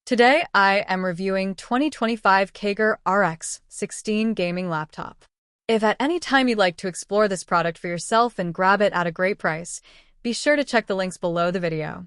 Today, I am reviewing 2025 KAIGERR RX16 gaming laptop. If at any time you'd like to explore this product for yourself and grab it at a great price, be sure to check the links below the video.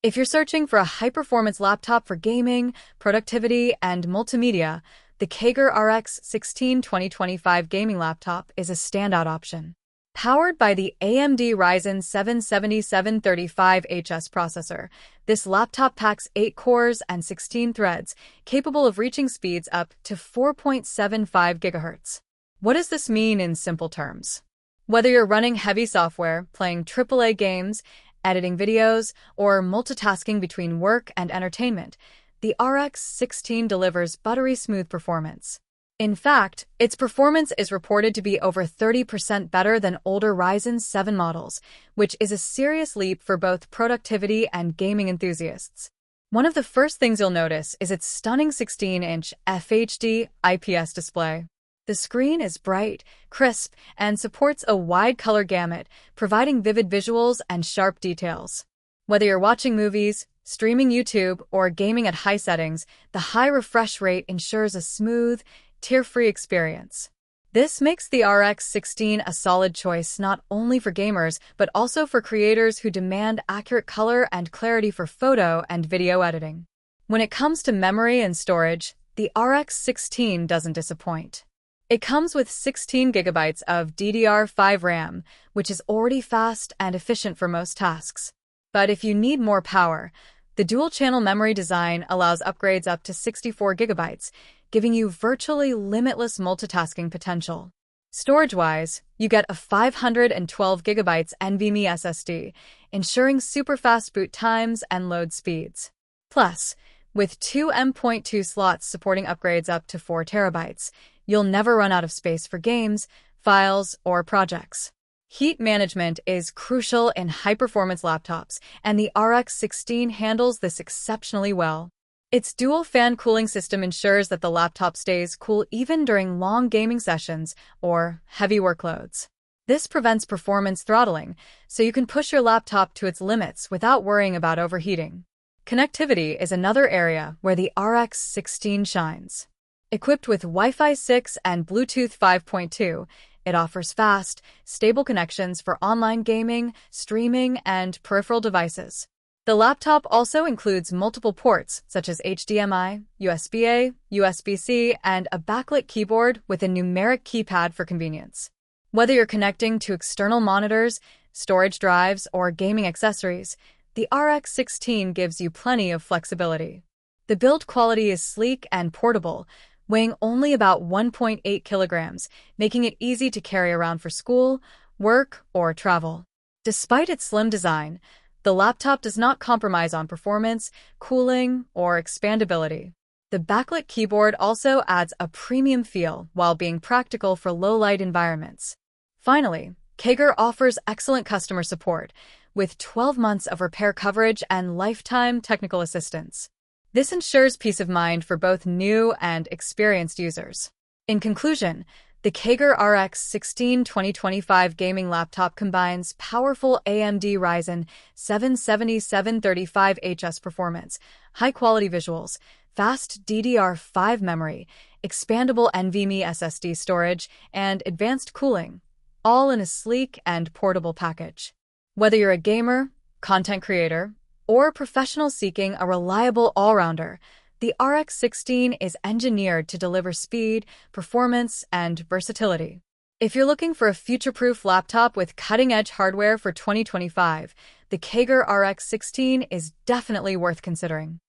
If you're searching for a high-performance laptop for gaming, productivity, and multimedia, the KAIGERR RX16 2025 gaming laptop is a standout option. Powered by the AMD Ryzen 77735HS processor, this laptop packs 8 cores and 16 threads, capable of reaching speeds up to 4.75 GHz. What does this mean in simple terms? Whether you're running heavy software, playing AAA games, editing videos, or multitasking between work and entertainment, the RX16 delivers buttery smooth performance. In fact, its performance is reported to be over 30% better than older Ryzen 7 models, which is a serious leap for both productivity and gaming enthusiasts. One of the first things you'll notice is its stunning 16-inch FHD IPS display. The screen is bright, crisp, and supports a wide color gamut, providing vivid visuals and sharp details. Whether you're watching movies, streaming YouTube, or gaming at high settings, the high refresh rate ensures a smooth, tear-free experience. This makes the RX16 a solid choice not only for gamers, but also for creators who demand accurate color and clarity for photo and video editing. When it comes to memory and storage, the RX16 doesn't disappoint. It comes with 16GB of DDR5 RAM, which is already fast and efficient for most tasks. But if you need more power, the dual-channel memory design allows upgrades up to 64GB, giving you virtually limitless multitasking potential. Storage-wise, you get a 512GB NVMe SSD, ensuring super-fast boot times and load speeds. Plus, with two M.2 slots supporting upgrades up to 4 TB, you'll never run out of space for games, files, or projects. Heat management is crucial in high-performance laptops, and the RX16 handles this exceptionally well. Its dual-fan cooling system ensures that the laptop stays cool even during long gaming sessions or heavy workloads. This prevents performance throttling, so you can push your laptop to its limits without worrying about overheating. Connectivity is another area where the RX16 shines. Equipped with Wi-Fi 6 and Bluetooth 5.2, it offers fast, stable connections for online gaming, streaming, and peripheral devices. The laptop also includes multiple ports such as HDMI, USB-A, USB-C, and a backlit keyboard with a numeric keypad for convenience. Whether you're connecting to external monitors, storage drives, or gaming accessories, the RX16 gives you plenty of flexibility. The build quality is sleek and portable, weighing only about 1.8 kilograms, making it easy to carry around for school, work, or travel. Despite its slim design, the laptop does not compromise on performance, cooling, or expandability. The backlit keyboard also adds a premium feel while being practical for low-light environments. Finally, KAIGERR offers excellent customer support, with 12 months of repair coverage and lifetime technical assistance. This ensures peace of mind for both new and experienced users. In conclusion, the KAIGERR RX16 2025 gaming laptop combines powerful AMD Ryzen 77735HS performance, high-quality visuals, fast DDR5 memory, expandable NVMe SSD storage, and advanced cooling, all in a sleek and portable package. Whether you're a gamer, content creator, or a professional seeking a reliable all-rounder, the RX16 is engineered to deliver speed, performance, and versatility. If you're looking for a future-proof laptop with cutting-edge hardware for 2025, the KAIGERR RX16 is definitely worth considering.